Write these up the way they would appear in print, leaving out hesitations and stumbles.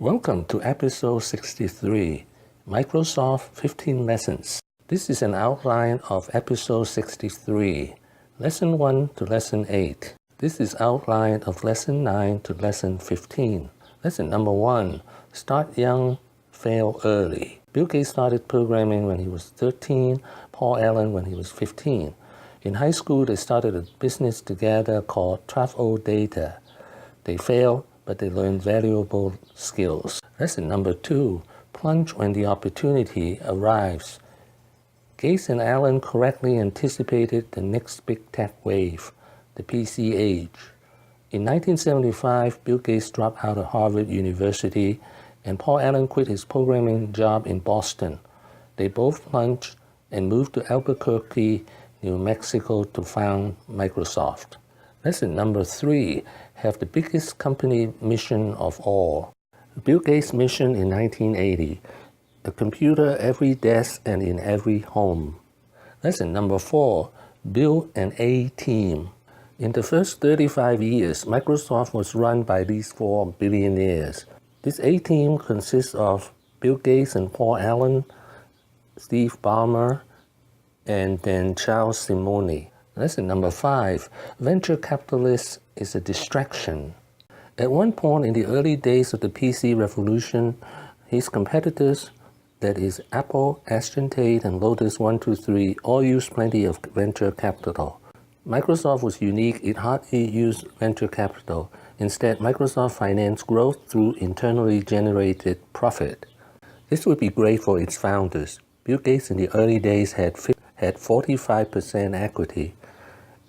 Welcome to episode 63, Microsoft 15 Lessons. This is an outline of episode 63, Lesson 1 to Lesson 8. This is outline of Lesson 9 to Lesson 15. Lesson number 1, Start Young, Fail Early. Bill Gates started programming when he was 13, Paul Allen when he was 15. In high school, they started a business together called Part5 Data. They failed, but they learned valuable skills. Lesson number 2, Plunge when the opportunity arrives. Gates and Allen correctly anticipated the next big tech wave, the PC age. In 1975, Bill Gates dropped out of Harvard University, and Paul Allen quit his programming job in Boston. They both plunged and moved to Albuquerque, New Mexico to found Microsoft. Lesson number 3, have the biggest company mission of all. Bill Gates' mission in 1980, a computer every desk and in every home. Lesson number 4, build an A-team. In the first 35 years, Microsoft was run by these 4 billionaires. This A-team consists of Bill Gates and Paul Allen, Steve Ballmer, and then Charles Simeoni. Lesson number 5, venture capitalist is a distraction. At one point in the early days of the PC revolution, his competitors, that is Apple, Ashton Tate, and Lotus 123, all used plenty of venture capital. Microsoft was unique, it hardly used venture capital. Instead, Microsoft financed growth through internally generated profit. This would be great for its founders. Bill Gates in the early days had 45% equity.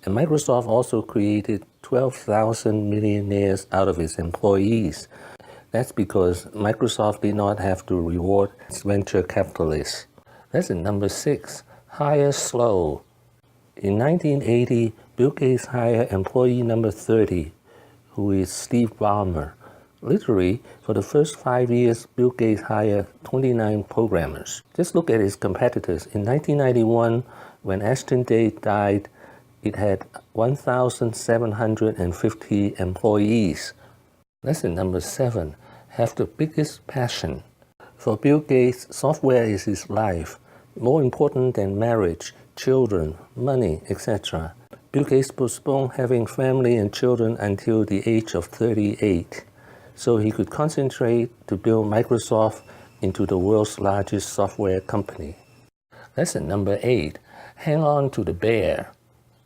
And Microsoft also created 12,000 millionaires out of its employees. That's because Microsoft did not have to reward its venture capitalists. Lesson number 6, hire slow. In 1980, Bill Gates hired employee number 30, who is Steve Ballmer. Literally, for the first 5 years, Bill Gates hired 29 programmers. Just look at his competitors. In 1991, when Ashton Tate died, it had 1,750 employees. Lesson number 7, have the biggest passion. For Bill Gates, software is his life, more important than marriage, children, money, etc. Bill Gates postponed having family and children until the age of 38, so he could concentrate to build Microsoft into the world's largest software company. Lesson number 8, hang on to the bear.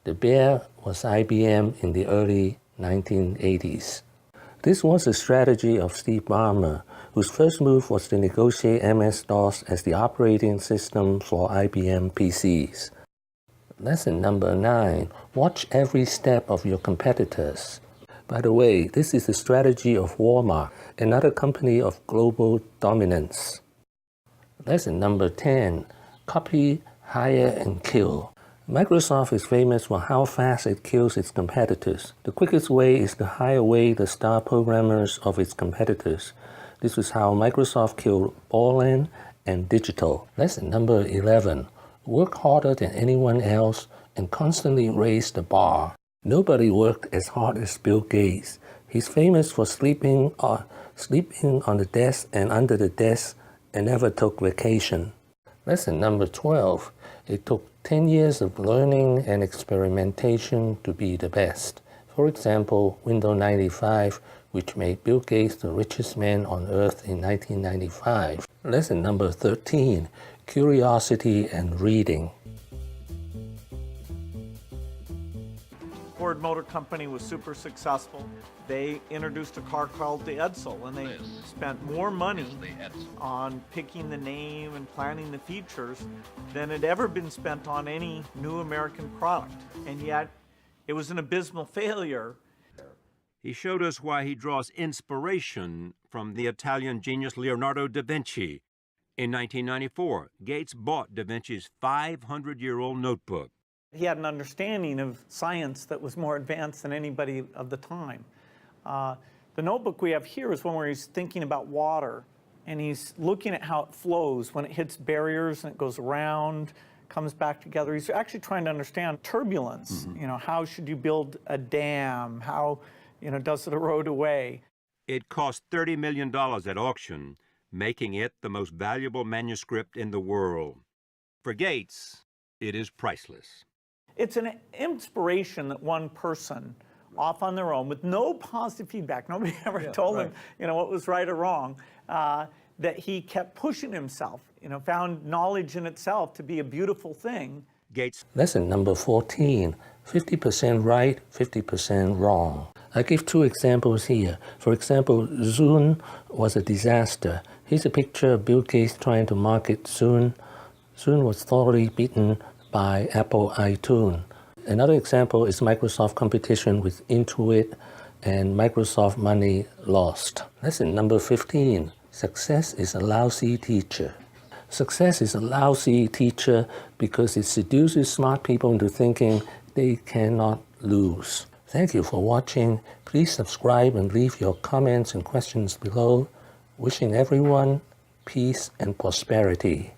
The bear was IBM in the early 1980s. This was a strategy of Steve Ballmer, whose first move was to negotiate MS-DOS as the operating system for IBM PCs. Lesson number 9, watch every step of your competitors. By the way, this is the strategy of Walmart, another company of global dominance. Lesson number 10, copy, hire, and kill. Microsoft is famous for how fast it kills its competitors. The quickest way is to hire away the star programmers of its competitors. This is how Microsoft killed Borland and Digital. Lesson number 11, work harder than anyone else and constantly raise the bar. Nobody worked as hard as Bill Gates. He's famous for sleeping on the desk and under the desk and never took vacation. Lesson number 12, it took 10 years of learning and experimentation to be the best. For example, Windows 95, which made Bill Gates the richest man on earth in 1995. Lesson number 13, curiosity and reading. Ford Motor Company was super successful. They introduced a car called the Edsel, and they spent more money on picking the name and planning the features than had ever been spent on any new American product. And yet, it was an abysmal failure. He showed us why he draws inspiration from the Italian genius Leonardo da Vinci. In 1994, Gates bought da Vinci's 500-year-old notebook. He had an understanding of science that was more advanced than anybody of the time. The notebook we have here is one where he's thinking about water, and he's looking at how it flows when it hits barriers and it goes around, comes back together. He's actually trying to understand turbulence. You know, how should you build a dam? How, does it erode away? It cost $30 million at auction, making it the most valuable manuscript in the world. For Gates, it is priceless. It's an inspiration that one person, off on their own, with no positive feedback, nobody ever told him, what was right or wrong, that he kept pushing himself, found knowledge in itself to be a beautiful thing. Gates. Lesson number 14, 50% right, 50% wrong. I give two examples here. For example, Zune was a disaster. Here's a picture of Bill Gates trying to market Zune. Zune was thoroughly beaten by Apple iTunes. Another example is Microsoft competition with Intuit and Microsoft money lost. Lesson number 15, success is a lousy teacher. Success is a lousy teacher because it seduces smart people into thinking they cannot lose. Thank you for watching. Please subscribe and leave your comments and questions below. Wishing everyone peace and prosperity.